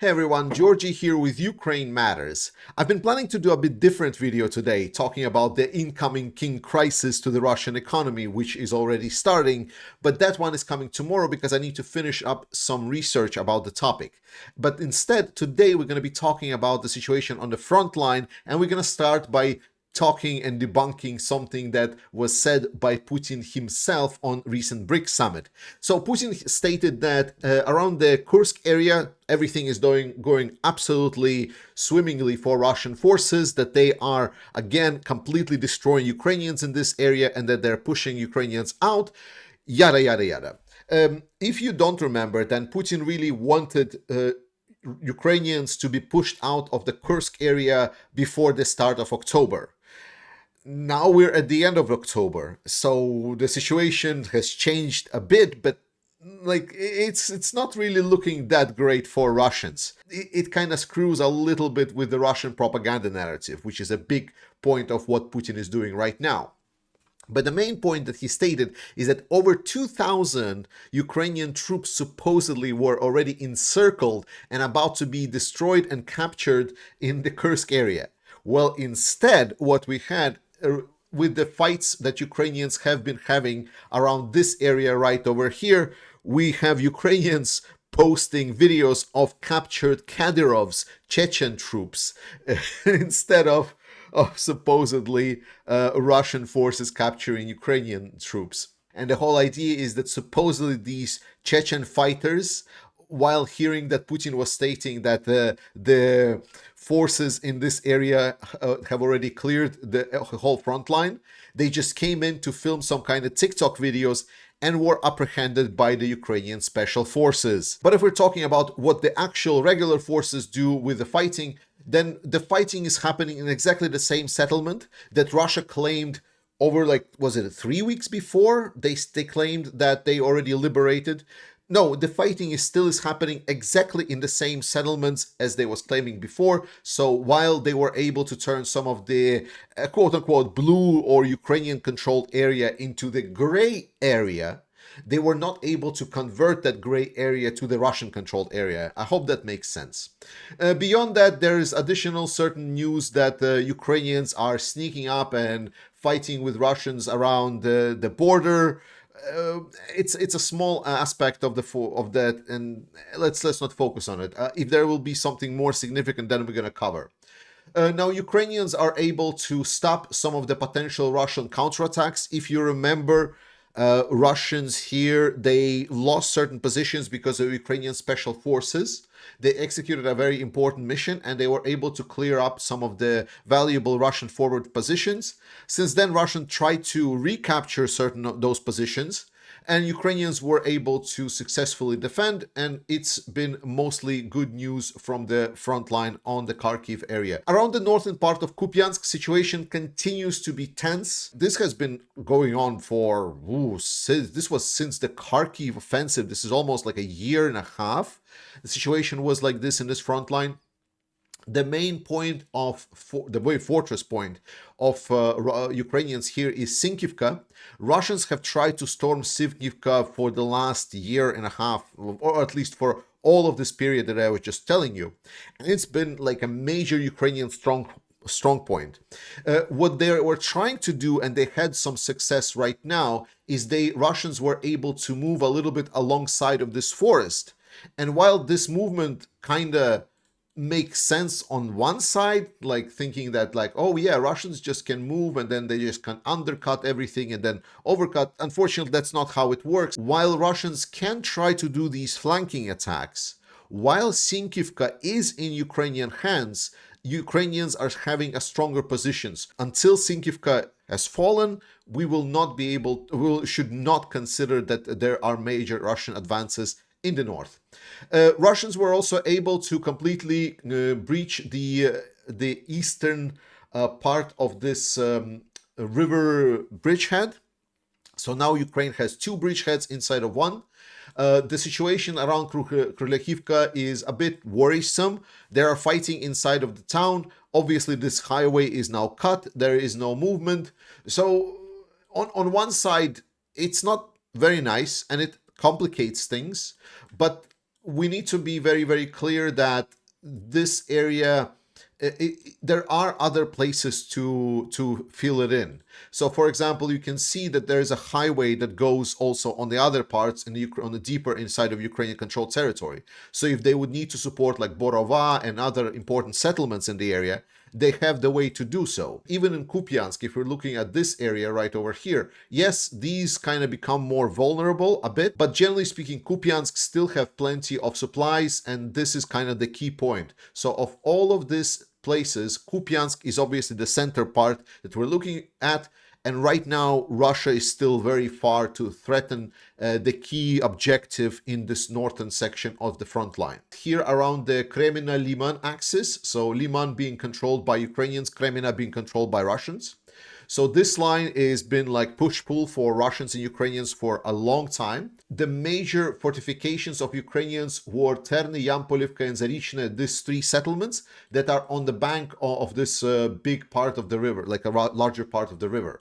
Hey everyone, Georgie here with Ukraine Matters. I've been planning to do a bit different video today, talking about the incoming king crisis to the Russian economy, which is already starting, but that one is coming tomorrow because I need to finish up some research about the topic. But instead, today we're going to be talking about the situation on the front line, and we're going to start by talking and debunking something that was said by Putin himself on recent BRICS summit. So Putin stated that around the Kursk area, everything is going absolutely swimmingly for Russian forces, that they are again completely destroying Ukrainians in this area and that they're pushing Ukrainians out, yada, yada, yada. If you don't remember, then Putin really wanted Ukrainians to be pushed out of the Kursk area before the start of October. Now we're at the end of October, so the situation has changed a bit, but it's not really looking that great for Russians. It kind of screws a little bit with the Russian propaganda narrative, which is a big point of what Putin is doing right now. But the main point that he stated is that over 2,000 Ukrainian troops supposedly were already encircled and about to be destroyed and captured in the Kursk area. Well, instead, what we had with the fights that Ukrainians have been having around this area right over here, we have Ukrainians posting videos of captured Kadyrov's Chechen troops instead of supposedly Russian forces capturing Ukrainian troops. And the whole idea is that supposedly these Chechen fighters, while hearing that Putin was stating that the forces in this area have already cleared the whole front line, they just came in to film some kind of TikTok videos and were apprehended by the Ukrainian special forces. But if we're talking about what the actual regular forces do with the fighting, then the fighting is happening in exactly the same settlement that Russia claimed over, was it 3 weeks before? They claimed that they already liberated. No, the fighting is happening exactly in the same settlements as they was claiming before. So while they were able to turn some of the quote-unquote blue or Ukrainian-controlled area into the gray area, they were not able to convert that gray area to the Russian-controlled area. I hope that makes sense. Beyond that, there is additional certain news that Ukrainians are sneaking up and fighting with Russians around the border. It's a small aspect of that, and let's not focus on it. If there will be something more significant, then we're going to cover. Now, Ukrainians are able to stop some of the potential Russian counterattacks. If you remember, Russians here, they lost certain positions because of Ukrainian special forces. They executed a very important mission and they were able to clear up some of the valuable Russian forward positions. Since then, Russians tried to recapture certain of those positions, and Ukrainians were able to successfully defend, and it's been mostly good news from the front line on the Kharkiv area. Around the northern part of Kupiansk, situation continues to be tense. This has been going on for, this was since the Kharkiv offensive. This is almost like a year and a half. The situation was like this in this front line. The main point of the main fortress point of Ukrainians here is Sinkivka. Russians have tried to storm Sinkivka for the last year and a half, or at least for all of this period that I was just telling you. And it's been like a major Ukrainian strong point. What they were trying to do, and they had some success right now, is Russians were able to move a little bit alongside of this forest. And while this movement kind of makes sense on one side, like thinking that oh yeah, Russians just can move and then they just can undercut everything and then overcut. Unfortunately, that's not how it works. While Russians can try to do these flanking attacks, while Sinkivka is in Ukrainian hands, Ukrainians are having a stronger positions. Until Sinkivka has fallen, we should not consider that there are major Russian advances in the north. Russians were also able to completely breach the eastern part of this river bridgehead. So now Ukraine has two bridgeheads inside of one. The situation around Krylakivka is a bit worrisome. They are fighting inside of the town. Obviously, this highway is now cut. There is no movement. So on one side, it's not very nice and it complicates things. But we need to be very, very clear that this area, there are other places to fill it in. So, for example, you can see that there is a highway that goes also on the other parts on the deeper inside of Ukrainian controlled territory. So, if they would need to support like Borova and other important settlements in the area, they have the way to do so. Even in Kupiansk, if we're looking at this area right over here, yes, these kind of become more vulnerable a bit, but generally speaking, Kupiansk still have plenty of supplies, and this is kind of the key point. So of all of these places, Kupiansk is obviously the center part that we're looking at. And right now, Russia is still very far to threaten the key objective in this northern section of the front line. Here around the Kremina-Liman axis, so Liman being controlled by Ukrainians, Kremina being controlled by Russians. So this line has been like push-pull for Russians and Ukrainians for a long time. The major fortifications of Ukrainians were Terny, Yampolivka, and Zarychne, these three settlements that are on the bank of this big part of the river, like a larger part of the river.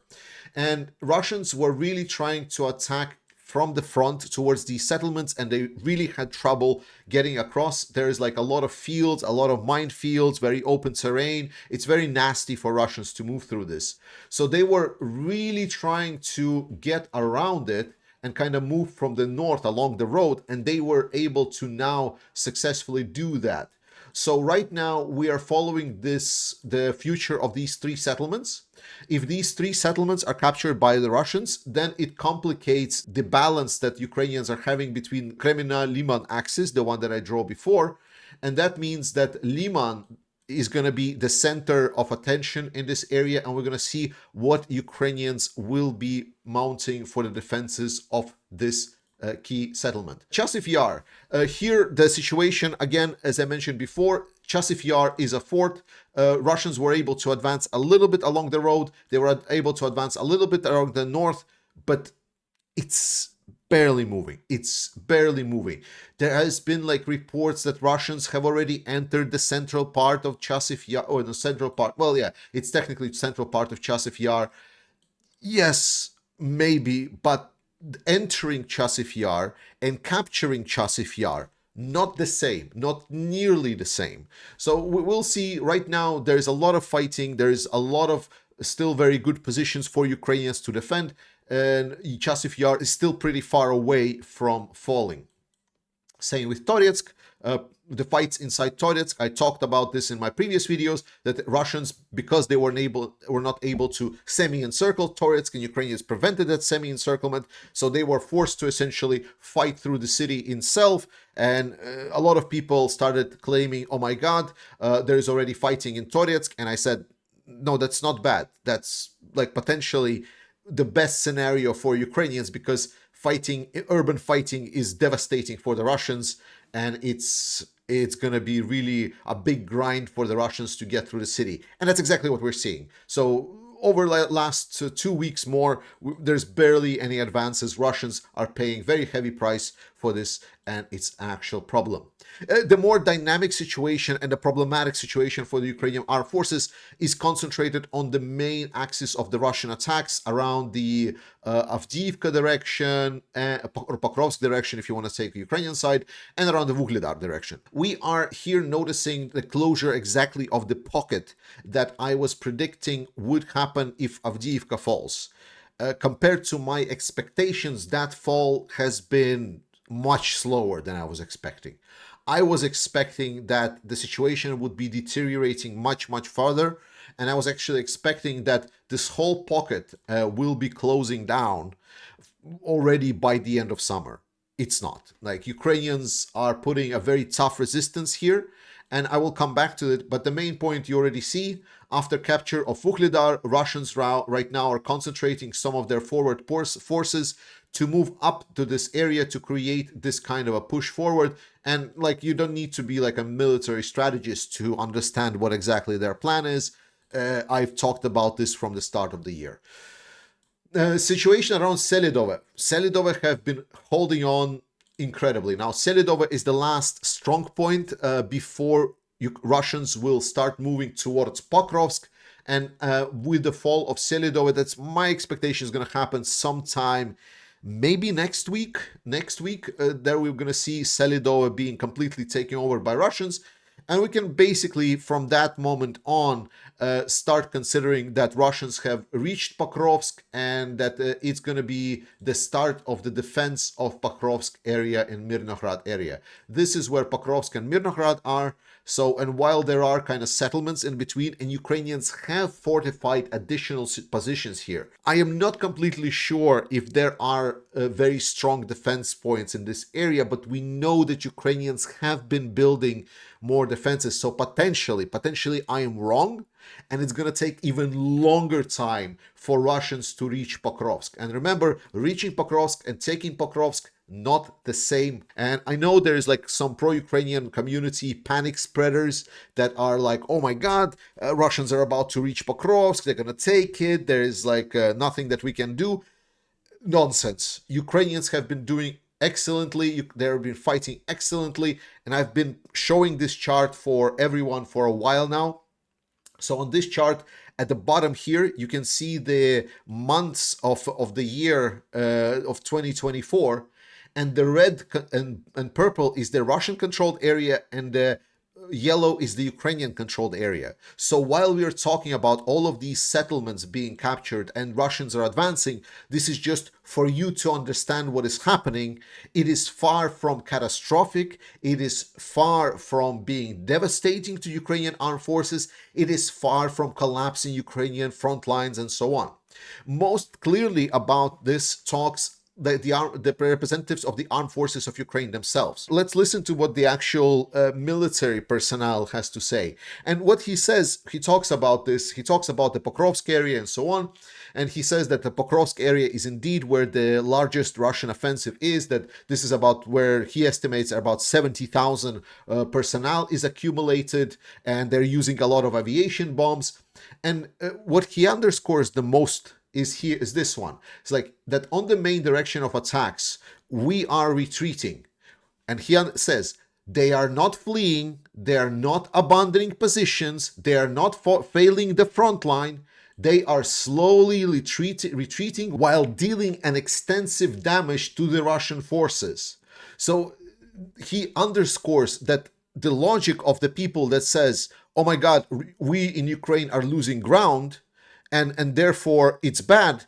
And Russians were really trying to attack from the front towards these settlements, and they really had trouble getting across. There is like a lot of fields, a lot of minefields, very open terrain. It's very nasty for Russians to move through this. So they were really trying to get around it and kind of move from the north along the road, and they were able to now successfully do that. So right now we are following the future of these three settlements. If these three settlements are captured by the Russians, then it complicates the balance that Ukrainians are having between Kremina-Liman axis, the one that I drew before. And that means that Liman is going to be the center of attention in this area, and we're going to see what Ukrainians will be mounting for the defenses of this key settlement. Chasiv Yar. Here the situation, again, as I mentioned before, Chasiv Yar is a fort. Russians were able to advance a little bit along the road. They were able to advance a little bit along the north, but it's barely moving. It's barely moving. There has been like reports that Russians have already entered the central part of Chasiv Yar, or the central part. Well, yeah, it's technically central part of Chasiv Yar. Yes, maybe, but entering Chasiv Yar and capturing Chasiv Yar, not the same, not nearly the same. So we'll see. Right now there's a lot of fighting, there's a lot of still very good positions for Ukrainians to defend, and Chasiv Yar is still pretty far away from falling. Same with Toretsk. The fights inside Toretsk, I talked about this in my previous videos, that Russians, because they were not able to semi-encircle Toretsk, and Ukrainians prevented that semi-encirclement, so they were forced to essentially fight through the city itself. And a lot of people started claiming, oh my god, there's already fighting in Toretsk. And I said, no, that's not bad. That's like potentially the best scenario for Ukrainians, because urban fighting is devastating for the Russians, and it's going to be really a big grind for the Russians to get through the city. And that's exactly what we're seeing. So over the last 2 weeks more, there's barely any advances. Russians are paying very heavy price for this, and it's an actual problem. The more dynamic situation and the problematic situation for the Ukrainian armed forces is concentrated on the main axis of the Russian attacks around the Avdiivka direction, or Pokrovsk direction if you want to take the Ukrainian side, and around the Vuhledar direction. We are here noticing the closure exactly of the pocket that I was predicting would happen if Avdiivka falls. Compared to my expectations, that fall has been much slower than I was expecting. I was expecting that the situation would be deteriorating much, much further, and I was actually expecting that this whole pocket will be closing down already by the end of summer. It's not. Like, Ukrainians are putting a very tough resistance here, and I will come back to it, but the main point you already see, after capture of Vuhledar, Russians right now are concentrating some of their forward forces to move up to this area to create this kind of a push forward. And like, you don't need to be like a military strategist to understand what exactly their plan is. I've talked about this from the start of the year. Situation around Selidove. Selidove have been holding on incredibly. Now, Selidove is the last strong point before Russians will start moving towards Pokrovsk. And with the fall of Selidove, that's my expectation, is going to happen sometime Maybe next week, there we're going to see Selidovo being completely taken over by Russians. And we can basically, from that moment on, start considering that Russians have reached Pokrovsk and that it's going to be the start of the defense of Pokrovsk area and Mirnograd area. This is where Pokrovsk and Mirnograd are. So, and while there are kind of settlements in between, and Ukrainians have fortified additional positions here, I am not completely sure if there are very strong defense points in this area, but we know that Ukrainians have been building more defenses. So potentially, I am wrong, and it's going to take even longer time for Russians to reach Pokrovsk. And remember, reaching Pokrovsk and taking Pokrovsk, not the same. And I know there's like some pro-Ukrainian community panic spreaders that are like, oh my God, Russians are about to reach Pokrovsk, they're going to take it, there is like nothing that we can do. Nonsense. Ukrainians have been doing excellently, they've been fighting excellently, and I've been showing this chart for everyone for a while now. So on this chart, at the bottom here, you can see the months of the year of 2024, and the red and purple is the Russian-controlled area, and the yellow is the Ukrainian controlled area. So while we are talking about all of these settlements being captured and Russians are advancing, this is just for you to understand what is happening. It is far from catastrophic. It is far from being devastating to Ukrainian armed forces. It is far from collapsing Ukrainian front lines and so on. Most clearly about this talks the representatives of the armed forces of Ukraine themselves. Let's listen to what the actual military personnel has to say. And what he says, he talks about this, he talks about the Pokrovsk area and so on. And he says that the Pokrovsk area is indeed where the largest Russian offensive is, that this is about where he estimates about 70,000 personnel is accumulated, and they're using a lot of aviation bombs. And what he underscores the most is this one. It's like that on the main direction of attacks, we are retreating. And he says they are not fleeing, they are not abandoning positions, they are not failing the front line. They are slowly retreating while dealing an extensive damage to the Russian forces. So he underscores that the logic of the people that says, oh my God, we in Ukraine are losing ground, and therefore it's bad.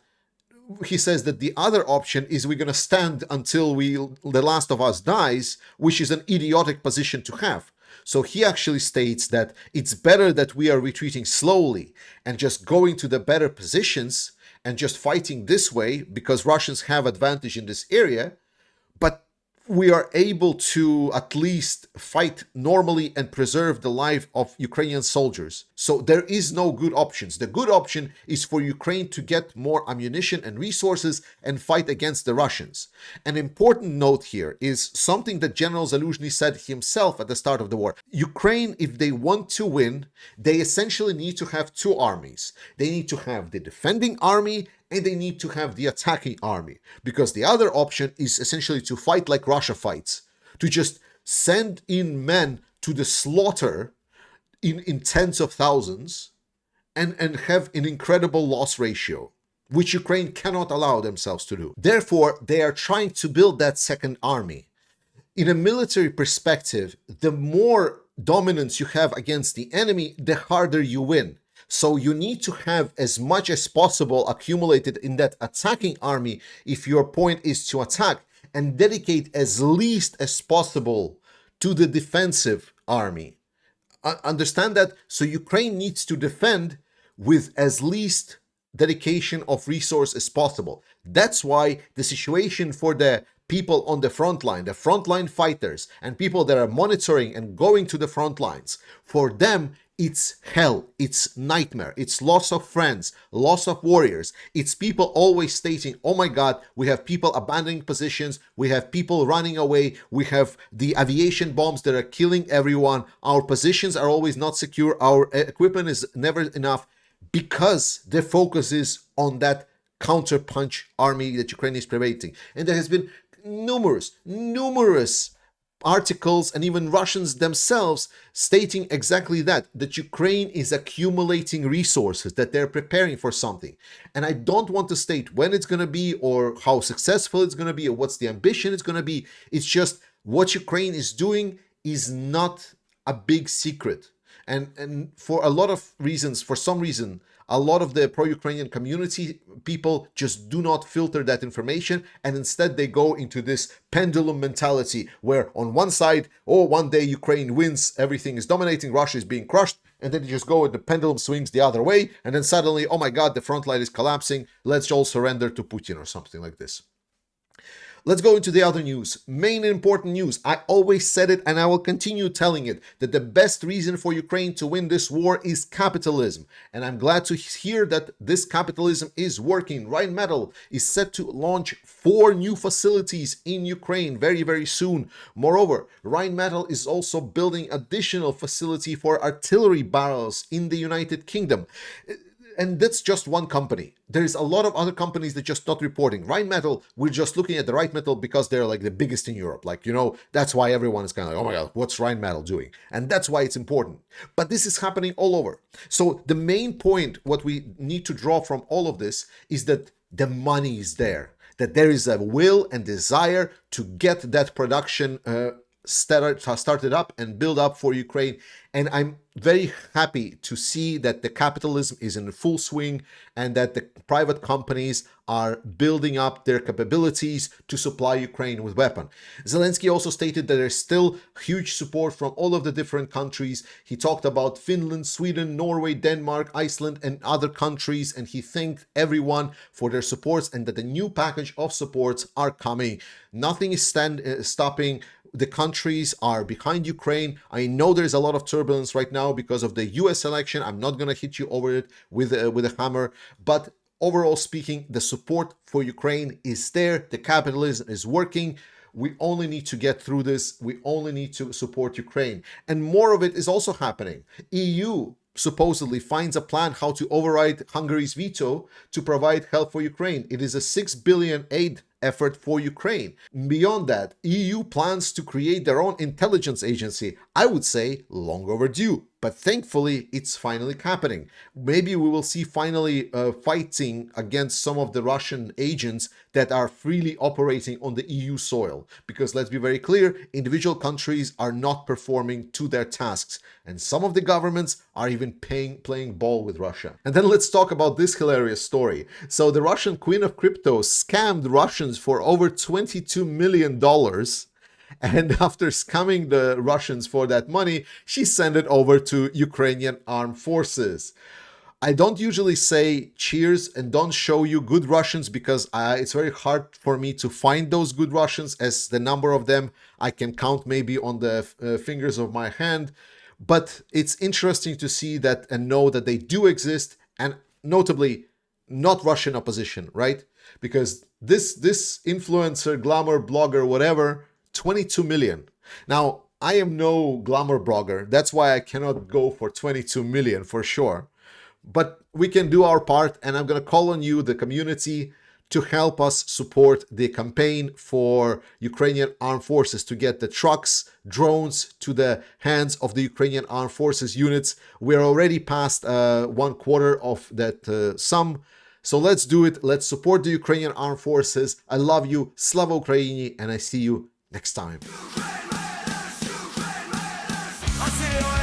He says that the other option is we're going to stand until the last of us dies, which is an idiotic position to have. So he actually states that it's better that we are retreating slowly and just going to the better positions and just fighting this way because Russians have advantage in this area, but we are able to at least fight normally and preserve the life of Ukrainian soldiers. So there is no good options. The good option is for Ukraine to get more ammunition and resources and fight against the Russians. An important note here is something that General Zaluzhny said himself at the start of the war. Ukraine, if they want to win, they essentially need to have two armies. They need to have the defending army and they need to have the attacking army, because the other option is essentially to fight like Russia fights, to just send in men to the slaughter in tens of thousands and have an incredible loss ratio, which Ukraine cannot allow themselves to do. Therefore, they are trying to build that second army. In a military perspective, the more dominance you have against the enemy, the harder you win. So you need to have as much as possible accumulated in that attacking army if your point is to attack, and dedicate as least as possible to the defensive army. Understand that? So Ukraine needs to defend with as least dedication of resource as possible. That's why the situation for the people on the frontline fighters, and people that are monitoring and going to the front lines, for them, it's hell, it's nightmare, it's loss of friends, loss of warriors. It's people always stating, oh my God, we have people abandoning positions, we have people running away, we have the aviation bombs that are killing everyone, our positions are always not secure, our equipment is never enough, because the focus is on that counter-punch army that Ukraine is preventing. And there has been numerous articles and even Russians themselves stating exactly that Ukraine is accumulating resources, that they're preparing for something. And I don't want to state when it's going to be or how successful it's going to be or what's the ambition it's going to be. It's just what Ukraine is doing is not a big secret. And for a lot of reasons, for some reason, a lot of the pro-Ukrainian community people just do not filter that information, and instead they go into this pendulum mentality where on one side, oh, one day Ukraine wins, everything is dominating, Russia is being crushed, and then you just go and the pendulum swings the other way, and then suddenly, oh my God, the front line is collapsing, let's all surrender to Putin or something like this. Let's go into the other news. Main important news. I always said it and I will continue telling it, that the best reason for Ukraine to win this war is capitalism. And I'm glad to hear that this capitalism is working. Rheinmetall is set to launch 4 new facilities in Ukraine very, very soon. Moreover, Rheinmetall is also building additional facility for artillery barrels in the United Kingdom. And that's just one company. There's a lot of other companies that just not reporting. Rheinmetall, we're just looking at the Rheinmetall because they're like the biggest in Europe. Like, you know, that's why everyone is kind of like, oh my God, what's Rheinmetall doing? And that's why it's important. But this is happening all over. So the main point, what we need to draw from all of this is that the money is there, that there is a will and desire to get that production started up and build up for Ukraine. And I'm very happy to see that the capitalism is in full swing and that the private companies are building up their capabilities to supply Ukraine with weapons. Zelensky also stated that there's still huge support from all of the different countries. He talked about Finland, Sweden, Norway, Denmark, Iceland, and other countries, and he thanked everyone for their supports and that the new package of supports are coming. Nothing is stopping. The countries are behind Ukraine. I know there's a lot of turbulence right now because of the US election. I'm not going to hit you over it with a hammer, but overall speaking, the support for Ukraine is there. The capitalism is working. We only need to get through this. We only need to support Ukraine. And more of it is also happening. EU supposedly finds a plan how to override Hungary's veto to provide help for Ukraine. It is a 6 billion aid effort for Ukraine. Beyond that, EU plans to create their own intelligence agency. I would say long overdue, but thankfully it's finally happening. Maybe we will see finally fighting against some of the Russian agents that are freely operating on the EU soil. Because let's be very clear, individual countries are not performing to their tasks. And some of the governments are even playing ball with Russia. And then let's talk about this hilarious story. So the Russian Queen of Crypto scammed Russians for over $22 million. And after scamming the Russians for that money, she sent it over to Ukrainian armed forces. I don't usually say cheers and don't show you good Russians because it's very hard for me to find those good Russians, as the number of them I can count maybe on the fingers of my hand. But it's interesting to see that and know that they do exist, and notably not Russian opposition, right? Because this influencer, glamour blogger, whatever, 22 million. Now, I am no glamour blogger. That's why I cannot go for 22 million for sure. But we can do our part, and I'm going to call on you, the community, to help us support the campaign for Ukrainian armed forces to get the trucks, drones to the hands of the Ukrainian armed forces units. We're already past 1/4 of that sum. So let's do it. Let's support the Ukrainian armed forces. I love you. Slava Ukraini, and I see you next time. I see you